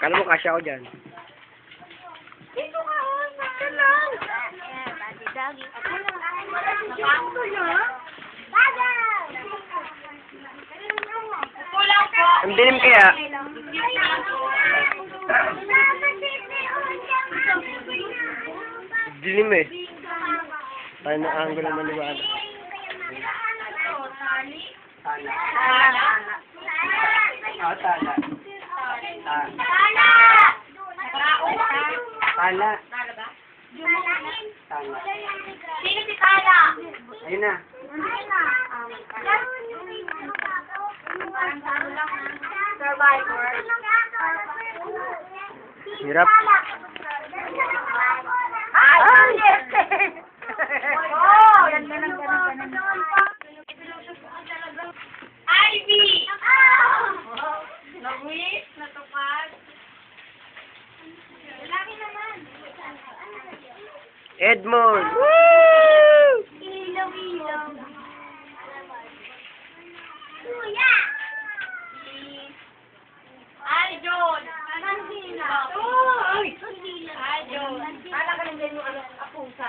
Kala mo kasya ako dyan. Dito ka, basta lang. Dagi-dagi. Nakato niya? Bagal! Kulang po. Ang dilim kaya. Dilim eh. Tayo na angle naman ni Bada. Tala. Ah, tala. Tala. Tala. Sino si Tala? Ayun na. Survivor. Hirap. Ay! Oh! Yan na lang, ganun. Ivy! Nawis, natupad. Lalaki naman. Edmond. Ilaw-ilaw. Kuya! Aljon! Sandila! Ay! Aljon! Kala ka lang din yung apusa.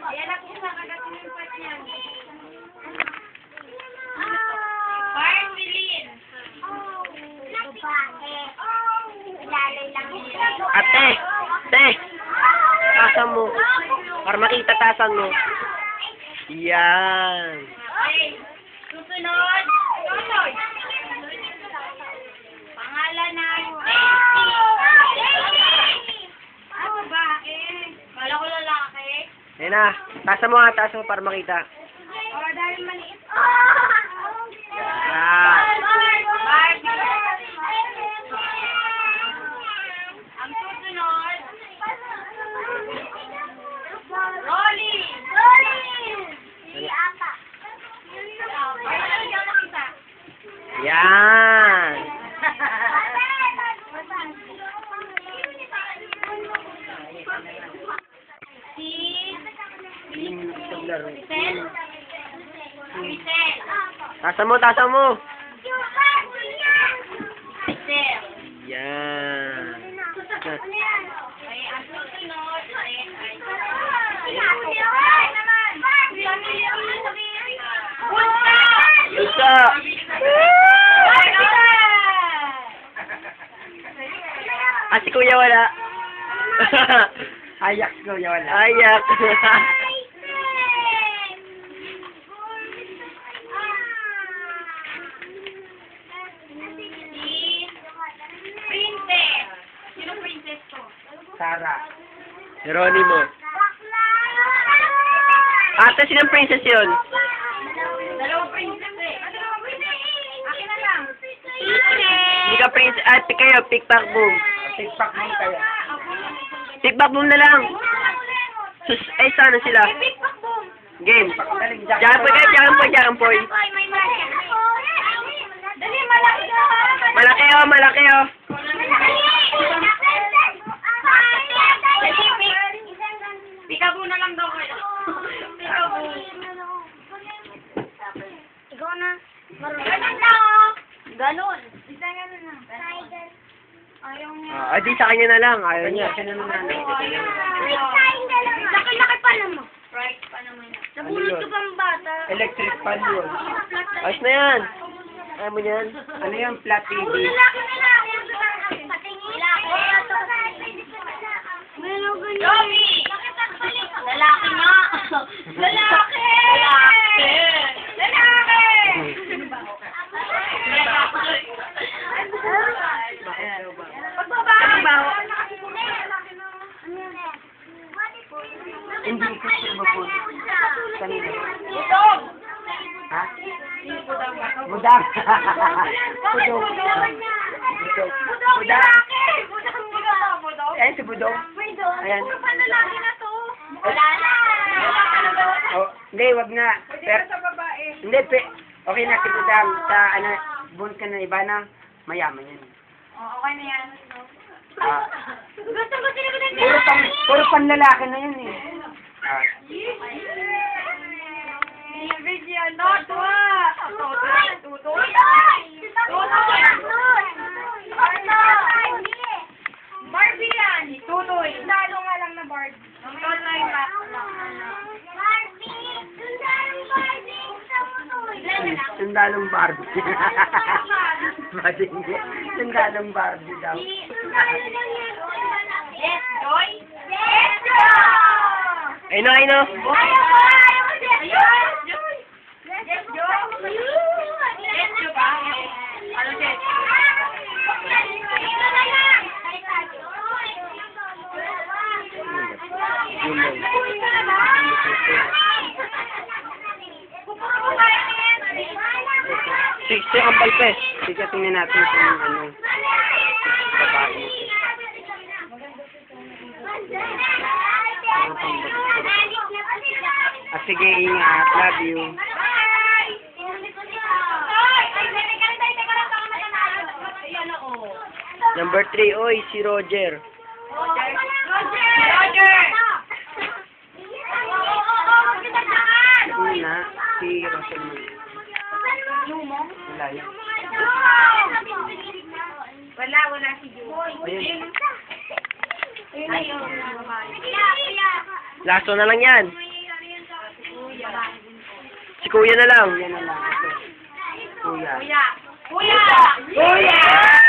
Ayan ako sa kagasimpat niyan. Marvelin! Babae. Lalay lang nila. Ate! Te! Tasan mo. Para makita tasan mo. Yan. Okay. Susunod. Tuloy. Pangalan ng babae. Kala ko lalaki. Ayun na. Tasan mo ha. Tasan mo para makita. O, dahil maliit. Ah. Barbie. Ang susunod. Rolly. Si Ata. Ay, hindi ako nakita. Yan. Si Tasan mo. Tasan mo. Michelle. Yan. Ay, ang susunod Yusa. Ah, si Kuya wala. Ayak si Kuya wala. Ayak. Princess. Sino princess to? Sarah. Geronimo. Ate, sinang princess yun? Dalawang princess eh. Akin na lang. Hindi ka princess. Ate kayo, pick-pack boom. Pick-pack boom kayo. Pick-pack boom na lang. Sus, ay, sana sila. Pick-pack boom. Game. Jampoy kayo, jampoy. May malaki. Dali, malaki ka. Malaki oh, malaki oh. Pikabo na lang daw kayo. Pikabo. Ikaw na. Ganun lang oh. Ganun. Isa ganun na. Ayaw niya. Ah, di sa kanya na lang. Ayaw niya. Laki-laki pa naman. Right pa naman. Nabulot ka bang bata? Electric fan yun. Ayos na yan. Ayaw mo yan? Ano yung flat TV? Lalaki na lang. Patingin. Joey! Lalaki nga! Lalaki! Lalaki! Lalaki! Pagbabae! Hindi ko siya mapun. Kanina. Budog! Ha? Budog! Budang. Bakit Budong. budog? Budong. Budog! Lalaki! Budog! Budog! Budog! Ayan si Budong. Ayan. Puro panlalaki na to. Wala na. Oh, hindi, wag nga. Pero, Sa babae. hindi, okay na si Budang. Sa, ano, buwan ka na iba na, mayaman yan. Okay na yan. Ah, Gusto ko sila ko na puro panlalaki na yun eh. Ah, Video, not what? Tutoy! Barbie yan! Tutoy! Sundalo nga lang na Barbie. Tutoy ba? Barbie! Sundalong Barbie! Sundalong Barbie. Sundalong Barbie daw. Yes, Joy! Yes, Joy! Ay no, ay no. Sige, ang palpes. Sige, tingnan natin kung ano. Babae ito. Ah, sige, ingat. Love you. Number 3, oy, si Roger. Yun na, si Roger. Wala yun. Wala si Joy. Ayun. Ayun. Laso na lang yan. Si Kuya na lang. Yan na lang. Ito. Kuya. Kuya!